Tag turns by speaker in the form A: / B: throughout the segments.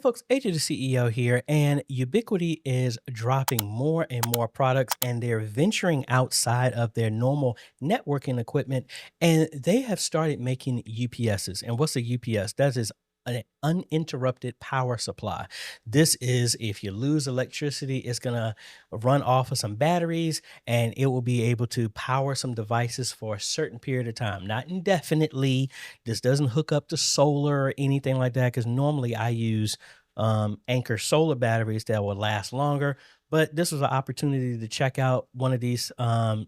A: Folks, AJ the CEO here, and Ubiquiti is dropping more and more products, and they're venturing outside of their normal networking equipment, and they have started making UPSs. And what's a UPS? That is an uninterrupted power supply. This is if you lose electricity, it's going to run off of some batteries and it will be able to power some devices for a certain period of time, not indefinitely. This doesn't hook up to solar or anything like that because normally I use Anker solar batteries that will last longer. But this was an opportunity to check out one of these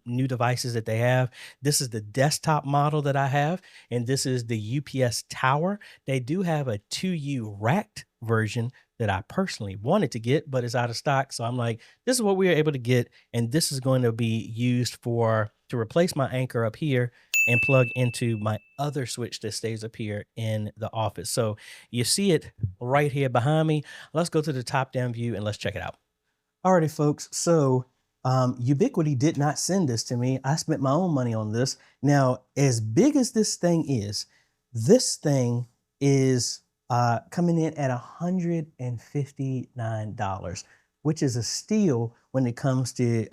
A: new devices that they have. This is the desktop model that I have, and this is the UPS Tower. They do have a 2U racked version that I personally wanted to get, but it's out of stock. So I'm like, this is what we were able to get, and this is going to be used to replace my Anker up here and plug into my other switch that stays up here in the office. So you see it right here behind me. Let's go to the top down view and let's check it out. Alrighty, folks. So Ubiquiti did not send this to me. I spent my own money on this. Now, as big as this thing is coming in at $159, which is a steal when it comes to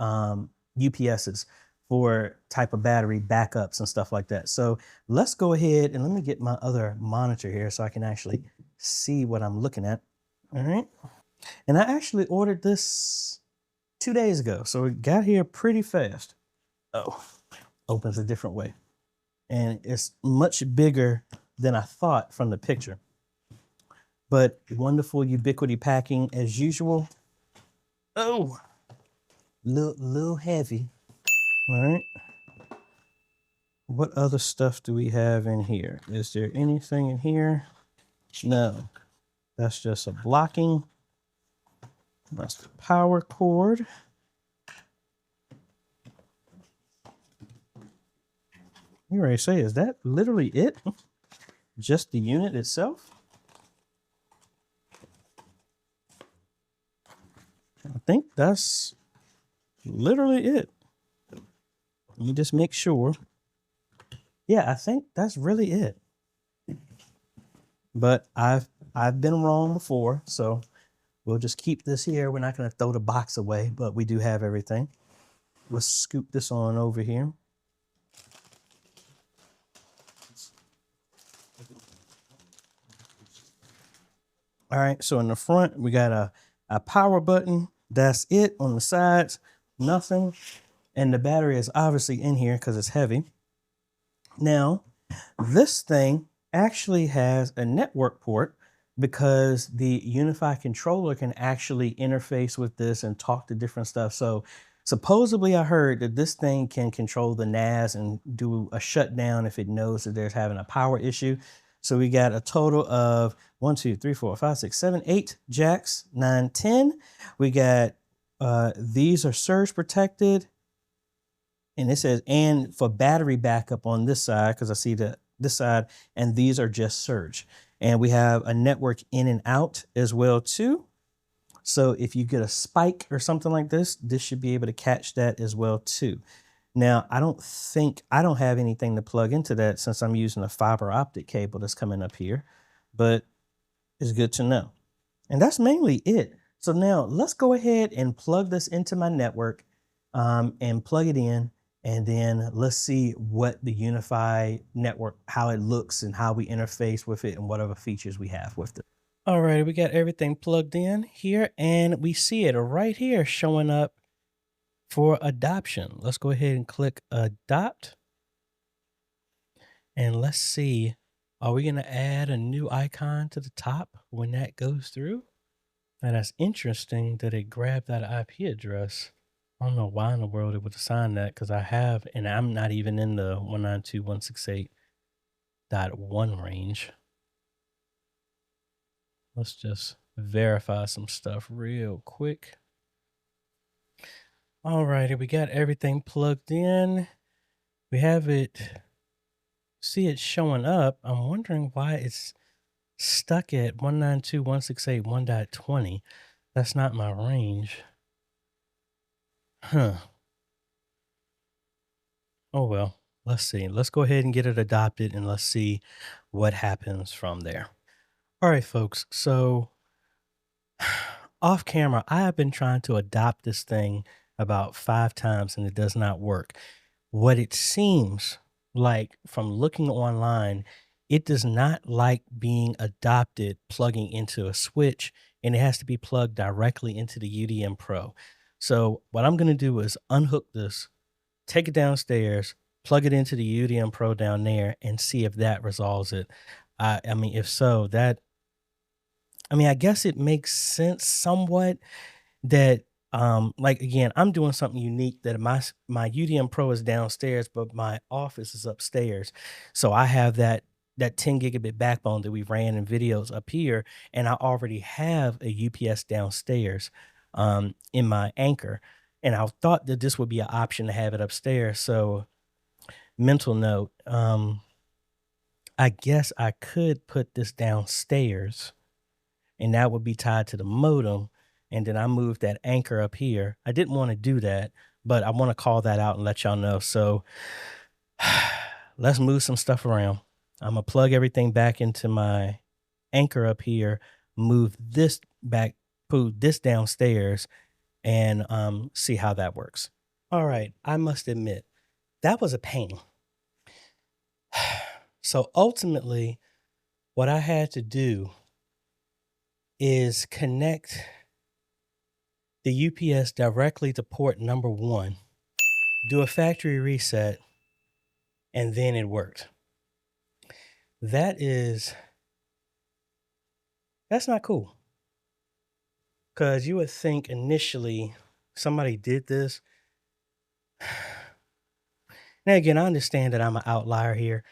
A: UPSs for type of battery backups and stuff like that. So let's go ahead and let me get my other monitor here so I can actually see what I'm looking at. All right. And I actually ordered this 2 days ago, so it got here pretty fast. Oh, opens a different way. And it's much bigger than I thought from the picture. But wonderful Ubiquiti packing as usual. Oh, little heavy. All right. What other stuff do we have in here? Is there anything in here? No, that's just a blocking. That's the power cord. You already say, is that literally it? Just the unit itself? I think that's literally it. Let me just make sure. Yeah, I think that's really it. But I've been wrong before, so we'll just keep this here. We're not going to throw the box away, but we do have everything. Let's scoop this on over here. All right, so in the front, we got a power button. That's it. On the sides, nothing. And the battery is obviously in here because it's heavy. Now, this thing actually has a network port because the UniFi controller can actually interface with this and talk to different stuff. So supposedly I heard that this thing can control the NAS and do a shutdown if it knows that there's having a power issue. So we got a total of 1, 2, 3, 4, 5, 6, 7, 8 jacks, 9, 10. We got, these are surge protected. And it says, and for battery backup on this side, because I see this side, and these are just surge. And we have a network in and out as well too. So if you get a spike or something like this should be able to catch that as well too. Now, I don't have anything to plug into that since I'm using a fiber optic cable that's coming up here, but it's good to know. And that's mainly it. So now let's go ahead and plug this into my network and plug it in. And then let's see what the UniFi network, how it looks and how we interface with it and whatever features we have with it. All right, we got everything plugged in here and we see it right here showing up for adoption. Let's go ahead and click adopt. And let's see, are we going to add a new icon to the top when that goes through? And that's interesting that it grabbed that IP address. I don't know why in the world it would assign that because I have, and I'm not even in the 192.168.1 range. Let's just verify some stuff real quick. All righty, we got everything plugged in. We have it, see it showing up. I'm wondering why it's stuck at 192.168.1.20. That's not my range. Huh. Oh, well, let's see. Let's go ahead and get it adopted and let's see what happens from there. All right, folks. So off camera, I have been trying to adopt this thing about 5 times and it does not work. What it seems like from looking online, it does not like being adopted plugging into a switch, and it has to be plugged directly into the UDM Pro. So what I'm going to do is unhook this, take it downstairs, plug it into the UDM Pro down there, and see if that resolves it. I mean, if so, I guess it makes sense somewhat that like again, I'm doing something unique that my UDM Pro is downstairs, but my office is upstairs. So I have that 10 gigabit backbone that we ran in videos up here, and I already have a UPS downstairs in my Anker. And I thought that this would be an option to have it upstairs. So mental note, I guess I could put this downstairs and that would be tied to the modem. And then I moved that Anker up here. I didn't want to do that, but I want to call that out and let y'all know. So let's move some stuff around. I'm gonna plug everything back into my Anker up here, move this back, move this downstairs, and see how that works. All right, I must admit, that was a pain. So ultimately, what I had to do is connect the UPS directly to port number 1, do a factory reset, and then it worked. That's not cool. Because you would think initially somebody did this. Now, again, I understand that I'm an outlier here.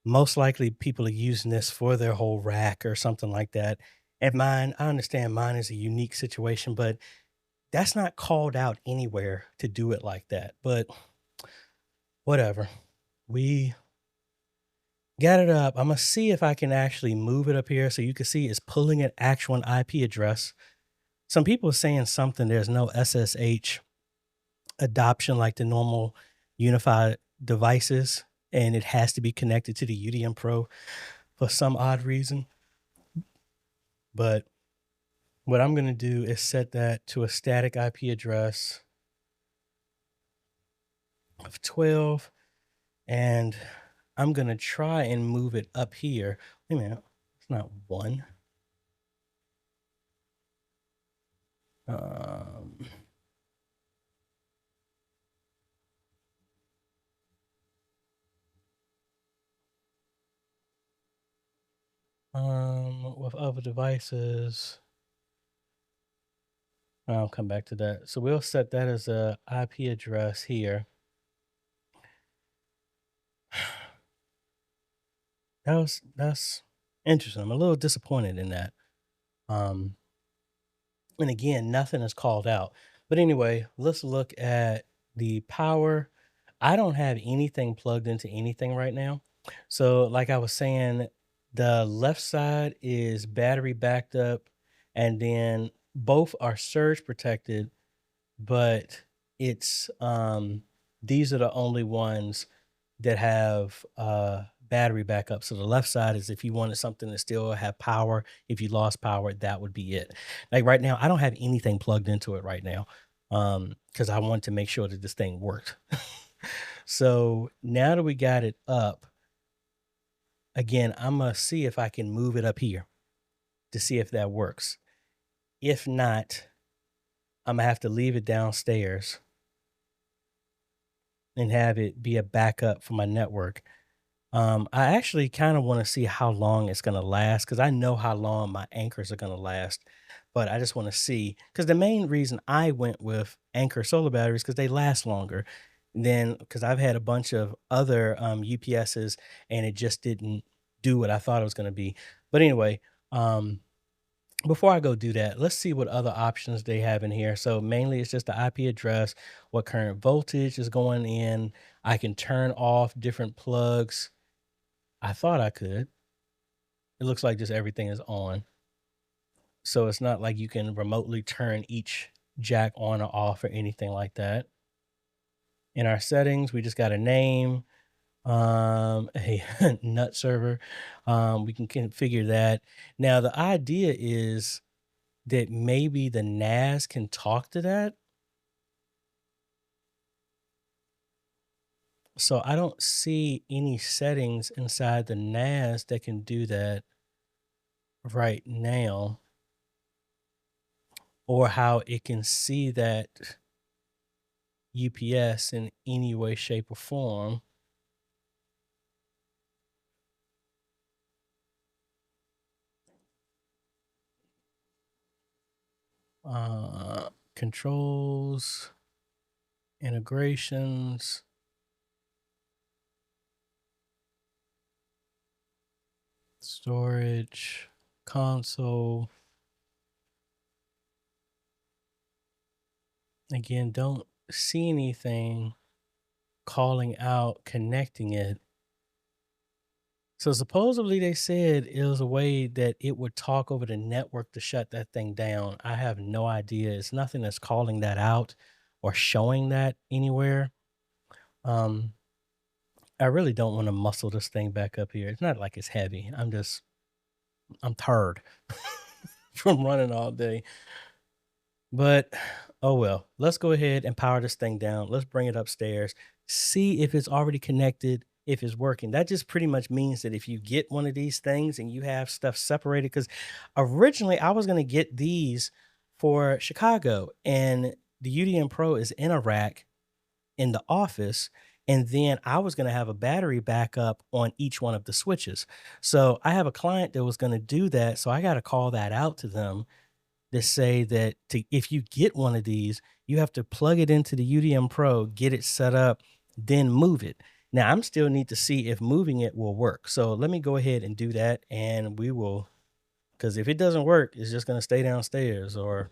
A: Most likely people are using this for their whole rack or something like that. And mine, I understand mine is a unique situation, but that's not called out anywhere to do it like that. But whatever. We got it up. I'm going to see if I can actually move it up here so you can see it's pulling an actual IP address. Some people are saying something, there's no SSH adoption like the normal UniFi devices, and it has to be connected to the UDM Pro for some odd reason. But what I'm going to do is set that to a static IP address of 12, and I'm going to try and move it up here. Wait a minute, it's not 1. With other devices, I'll come back to that. So we'll set that as a IP address here. That's interesting. I'm a little disappointed in that. And again, nothing is called out. But anyway, let's look at the power. I don't have anything plugged into anything right now. So like I was saying, the left side is battery backed up, and then both are surge protected, but it's these are the only ones that have battery backup. So the left side is if you wanted something to still have power, if you lost power, that would be it. Like right now, I don't have anything plugged into it right now because I want to make sure that this thing worked. So now that we got it up, again, I'm going to see if I can move it up here to see if that works. If not, I'm going to have to leave it downstairs and have it be a backup for my network. I actually kind of want to see how long it's going to last because I know how long my Ankers are going to last. But I just want to see because the main reason I went with Anker solar batteries because they last longer than because I've had a bunch of other UPSs and it just didn't do what I thought it was going to be. But anyway, before I go do that, let's see what other options they have in here. So mainly it's just the IP address, what current voltage is going in. I can turn off different plugs. I thought I could. It looks like just everything is on. So it's not like you can remotely turn each jack on or off or anything like that. In our settings, we just got a name, a nut server. We can configure that. Now the idea is that maybe the NAS can talk to that. So I don't see any settings inside the NAS that can do that right now, or how it can see that UPS in any way, shape, or form. Controls, integrations, storage, console. Again, don't see anything calling out connecting it. So supposedly they said it was a way that it would talk over the network to shut that thing down. I have no idea. It's nothing that's calling that out or showing that anywhere. Um, I really don't want to muscle this thing back up here. It's not like it's heavy. I'm tired from running all day. But oh well, let's go ahead and power this thing down. Let's bring it upstairs, see if it's already connected, if it's working. That just pretty much means that if you get one of these things and you have stuff separated, because originally I was going to get these for Chicago, and the UDM Pro is in a rack in the office. And then I was going to have a battery backup on each one of the switches. So I have a client that was going to do that. So I got to call that out to them that say that if you get one of these, you have to plug it into the UDM Pro, get it set up, then move it. Now, I'm still need to see if moving it will work. So let me go ahead and do that, and we will, because if it doesn't work, it's just going to stay downstairs or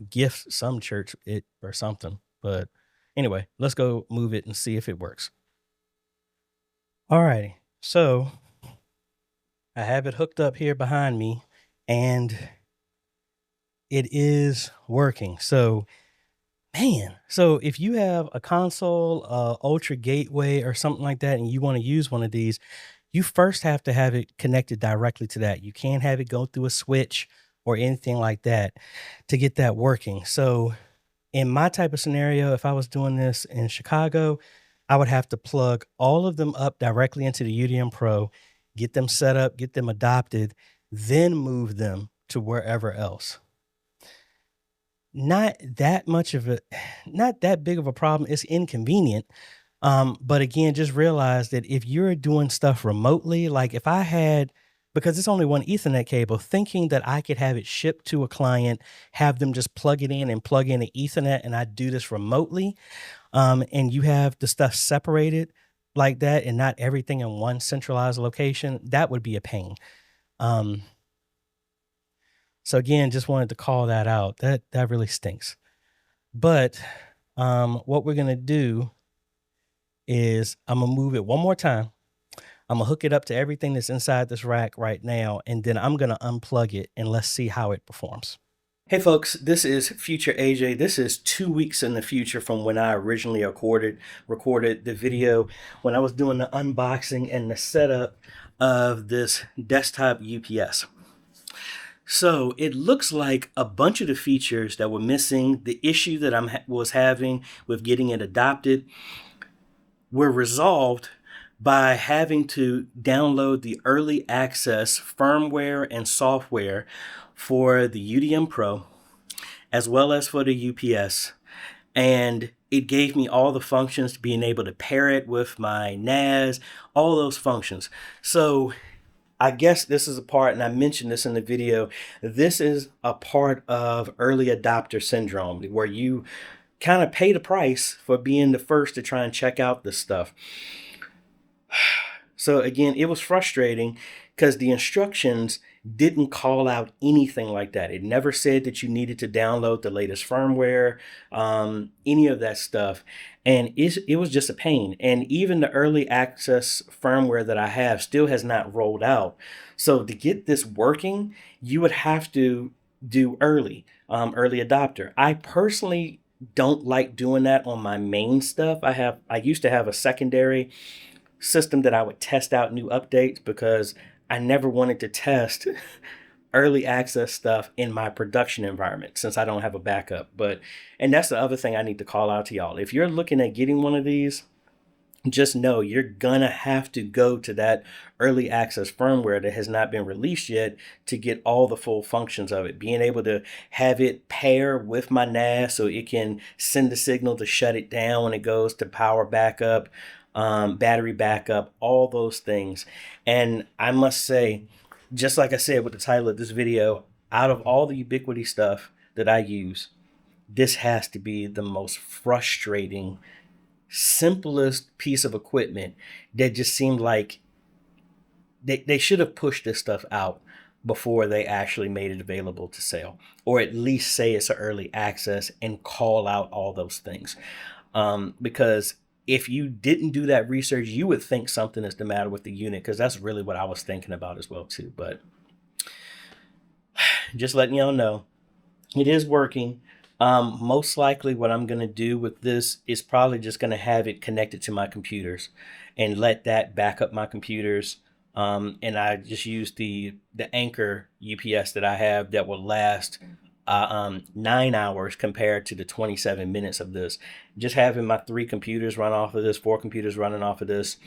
A: gift some church it or something. But anyway, let's go move it and see if it works. All righty. So I have it hooked up here behind me, and it is working. So, man, so if you have a console, Ultra Gateway, or something like that, and you want to use one of these, you first have to have it connected directly to that. You can't have it go through a switch or anything like that to get that working. So, in my type of scenario, if I was doing this in Chicago, I would have to plug all of them up directly into the UDM Pro, get them set up, get them adopted, then move them to wherever else. Not that much of a not that big of a problem. It's inconvenient. But again, just realize that if you're doing stuff remotely, like if I had, because it's only one Ethernet cable, thinking that I could have it shipped to a client, have them just plug it in and plug in the Ethernet, and I do this remotely, and you have the stuff separated like that and not everything in one centralized location, that would be a pain. Um, so again, just wanted to call that out. That really stinks. But what we're gonna do is I'm gonna move it one more time. I'm gonna hook it up to everything that's inside this rack right now, and then I'm gonna unplug it and let's see how it performs. Hey folks, this is Future AJ. This is 2 weeks in the future from when I originally recorded the video when I was doing the unboxing and the setup of this desktop UPS. So it looks like a bunch of the features that were missing, the issue that I was having with getting it adopted, were resolved by having to download the early access firmware and software for the UDM Pro, as well as for the UPS. And it gave me all the functions, being able to pair it with my NAS, all those functions. So I guess this is a part, and I mentioned this in the video, this is a part of early adopter syndrome, where you kind of pay the price for being the first to try and check out this stuff. So again, it was frustrating because the instructions didn't call out anything like that. It never said that you needed to download the latest firmware, any of that stuff. And it was just a pain. And even the early access firmware that I have still has not rolled out. So to get this working, you would have to do early adopter. I personally don't like doing that on my main stuff. I used to have a secondary system that I would test out new updates because I never wanted to test early access stuff in my production environment since I don't have a backup. And that's the other thing I need to call out to y'all. If you're looking at getting one of these, just know you're gonna have to go to that early access firmware that has not been released yet to get all the full functions of it. Being able to have it pair with my NAS so it can send the signal to shut it down when it goes to power backup, battery backup, all those things. And I must say, just like I said with the title of this video, out of all the Ubiquiti stuff that I use, this has to be the most frustrating, simplest piece of equipment that just seemed like they should have pushed this stuff out before they actually made it available to sale, or at least say it's an early access and call out all those things. Because if you didn't do that research, you would think something is the matter with the unit, because that's really what I was thinking about as well too. But just letting y'all know, it is working. Most likely what I'm going to do with this is probably just going to have it connected to my computers and let that back up my computers. And I just use the Anker UPS that I have that will last 9 hours compared to the 27 minutes of this. Just having my 3 computers run off of this, 4 computers running off of this,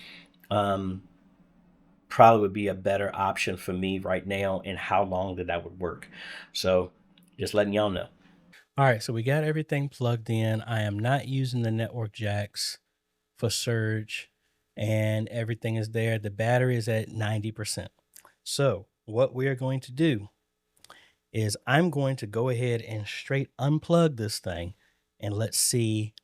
A: probably would be a better option for me right now, and how long that would work. So just letting y'all know. All right, so we got everything plugged in. I am not using the network jacks for surge, and everything is there. The battery is at 90%. So what we are going to do is I'm going to go ahead and straight unplug this thing, and let's see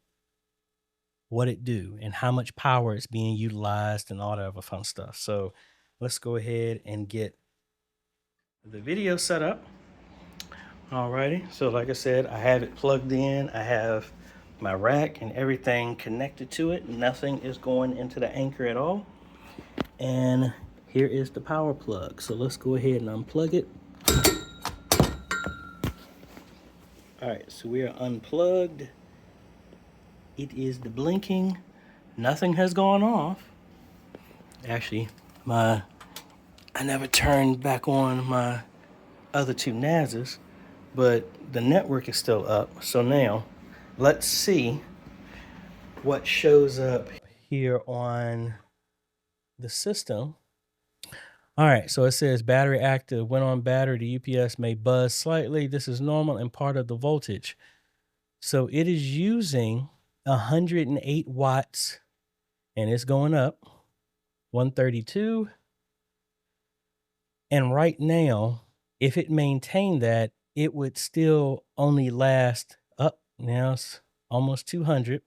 A: what it do and how much power is being utilized and all that other fun stuff. So let's go ahead and get the video set up. Alrighty, so like I said, I have it plugged in. I have my rack and everything connected to it. Nothing is going into the Anker at all. And here is the power plug. So let's go ahead and unplug it. All right, so we are unplugged. It is the blinking. Nothing has gone off. Actually, I never turned back on my other 2 NASs, but the network is still up. So now let's see what shows up here on the system. All right, so it says battery active. When on battery, the UPS may buzz slightly. This is normal and part of the voltage. So it is using 108 watts, and it's going up 132. And right now, if it maintained that, it would still only last up. Now it's almost 200.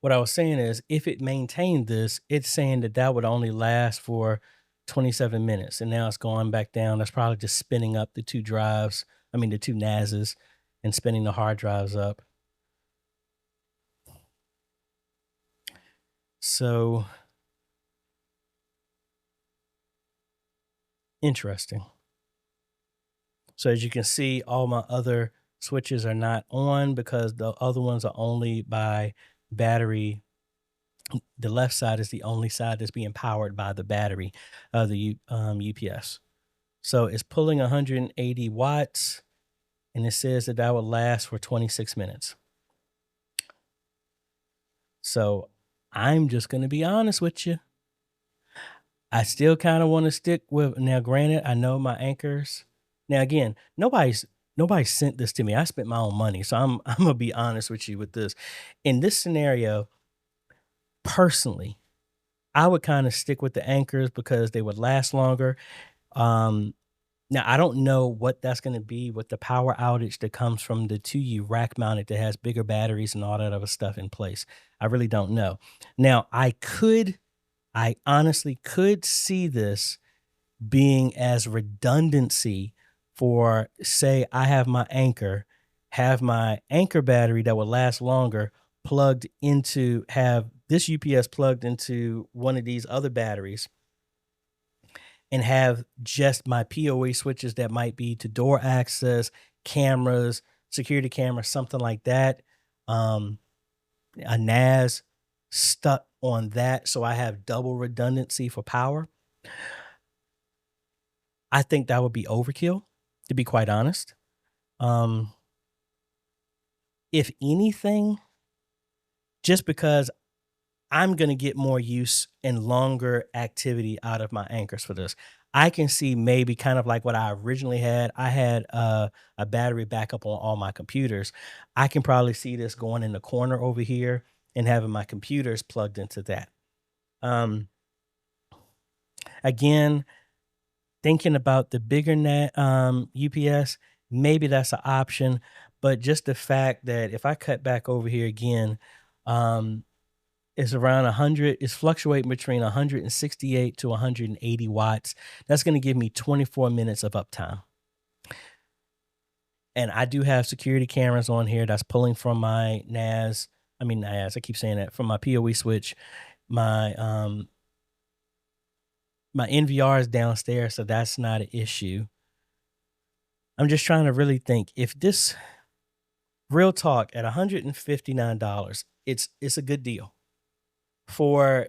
A: What I was saying is, if it maintained this, it's saying that would only last for 27 minutes. And now it's going back down. That's probably just spinning up the 2 drives. The 2 NASs, and spinning the hard drives up. So interesting. So as you can see, all my other switches are not on because the other ones are only by battery. The left side is the only side that's being powered by the battery of the UPS. So it's pulling 180 watts, and it says that will last for 26 minutes. So I'm just going to be honest with you. I still kind of want to stick with, now granted, I know my Ankers. Now again, nobody sent this to me. I spent my own money. So I'm going to be honest with you with this. In this scenario, personally, I would kind of stick with the Ankers because they would last longer. Now, I don't know what that's going to be with the power outage that comes from the 2U rack mounted that has bigger batteries and all that other stuff in place. I really don't know. Now, I honestly could see this being as redundancy for, say, I have my Anker battery that will last longer plugged into, have this UPS plugged into one of these other batteries, and have just my PoE switches that might be to door access, cameras, security cameras, something like that. A NAS stuck on that, so I have double redundancy for power. I think that would be overkill, to be quite honest. Um, if anything, just because I'm going to get more use and longer activity out of my anchors for this. I can see maybe kind of like what I originally had. I had a battery backup on all my computers. I can probably see this going in the corner over here and having my computers plugged into that. Um, Again, thinking about the bigger UPS, maybe that's an option. But just the fact that if I cut back over here again, um, it's around 100. It's fluctuating between 168 to 180 watts. That's going to give me 24 minutes of uptime. And I do have security cameras on here that's pulling from my NAS. I mean, NAS, I keep saying that, from my PoE switch. My my NVR is downstairs, so that's not an issue. I'm just trying to really think if this, real talk, at $159, it's a good deal for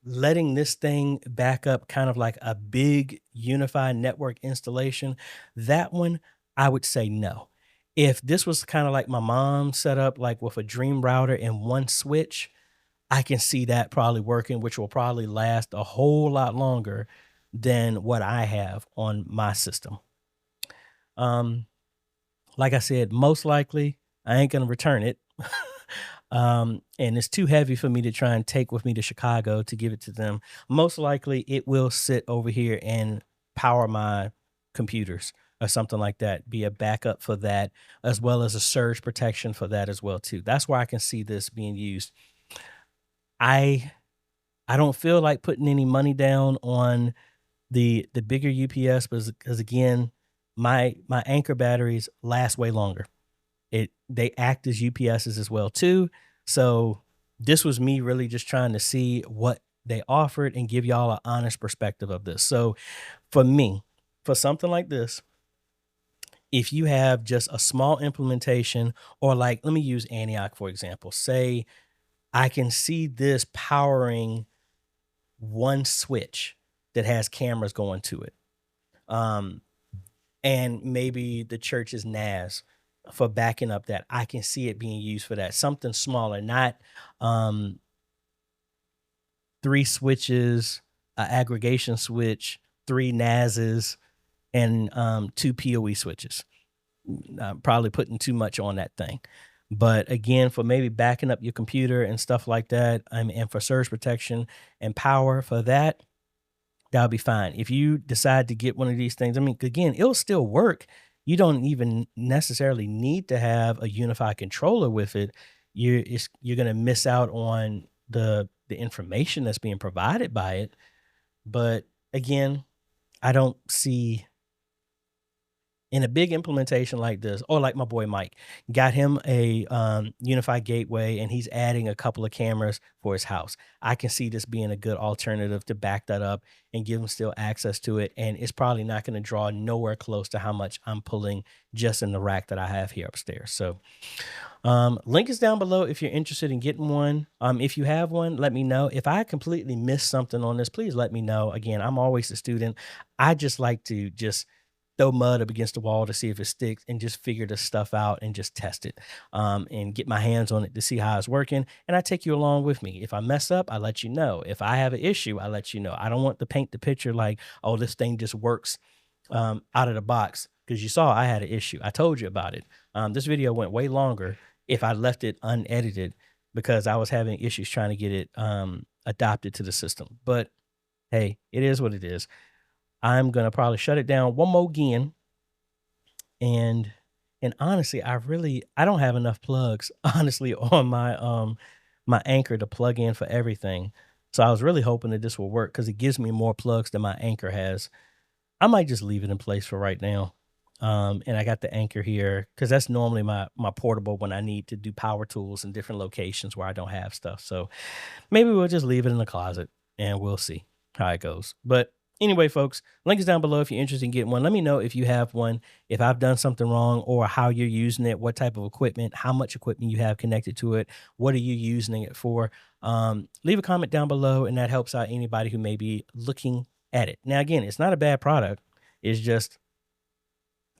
A: letting this thing back up, kind of like a big UniFi network installation. That one, I would say no. If this was kind of like my mom set up, like with a Dream router and one switch, I can see that probably working, which will probably last a whole lot longer than what I have on my system. Like I said, most likely I ain't gonna return it. And it's too heavy for me to try and take with me to Chicago to give it to them. Most likely it will sit over here and power my computers or something like that, be a backup for that, as well as a surge protection for that as well too. That's where I can see this being used. I I don't feel like putting any money down on the bigger UPS because again, my Anker batteries last way longer. They act as UPSs as well too. So this was me really just trying to see what they offered and give y'all an honest perspective of this. So for me, for something like this, if you have just a small implementation, or like, let me use Antioch for example. Say I can see this powering one switch that has cameras going to it. Um, and maybe the church's NAS for backing up that. I can see it being used for that. Something smaller, not um, three switches, an aggregation switch, three NASs, and two PoE switches. I'm probably putting too much on that thing. But again, for maybe backing up your computer and stuff like that, and for surge protection and power for that, that'll be fine. If you decide to get one of these things, I mean, again, it'll still work. You don't even necessarily need to have a UniFi controller with it. You're gonna miss out on the information that's being provided by it. But again, I don't see, in a big implementation like this, or like my boy Mike, got him a UniFi gateway, and he's adding a couple of cameras for his house. I can see this being a good alternative to back that up and give him still access to it. And it's probably not going to draw nowhere close to how much I'm pulling just in the rack that I have here upstairs. So link is down below if you're interested in getting one. If you have one, let me know. If I completely missed something on this, please let me know. Again, I'm always a student. I just like to just throw mud up against the wall to see if it sticks and just figure this stuff out and just test it, and get my hands on it to see how it's working. And I take you along with me. If I mess up, I let you know. If I have an issue, I let you know. I don't want to paint the picture like, oh, this thing just works out of the box, because you saw I had an issue. I told you about it. This video went way longer if I left it unedited because I was having issues trying to get it adopted to the system. But hey, it is what it is. I'm gonna probably shut it down one more again. And honestly, I don't have enough plugs, honestly, on my Anker to plug in for everything. So I was really hoping that this will work because it gives me more plugs than my Anker has. I might just leave it in place for right now. And I got the Anker here because that's normally my portable when I need to do power tools in different locations where I don't have stuff. So maybe we'll just leave it in the closet and we'll see how it goes. But anyway, folks, link is down below if you're interested in getting one. Let me know if you have one, if I've done something wrong, or how you're using it, what type of equipment, how much equipment you have connected to it, what are you using it for. Leave a comment down below, and that helps out anybody who may be looking at it. Now, again, it's not a bad product. It's just,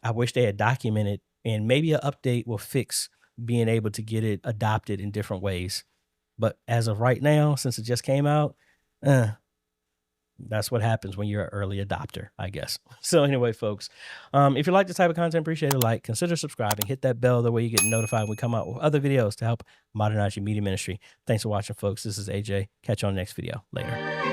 A: I wish they had documented, and maybe an update will fix being able to get it adopted in different ways. But as of right now, since it just came out, that's what happens when you're an early adopter, I guess. So anyway, folks, if you like this type of content, appreciate a like, consider subscribing, hit that bell, that way you get notified when we come out with other videos to help modernize your media ministry. Thanks for watching, folks. This is AJ. Catch you on the next video. Later.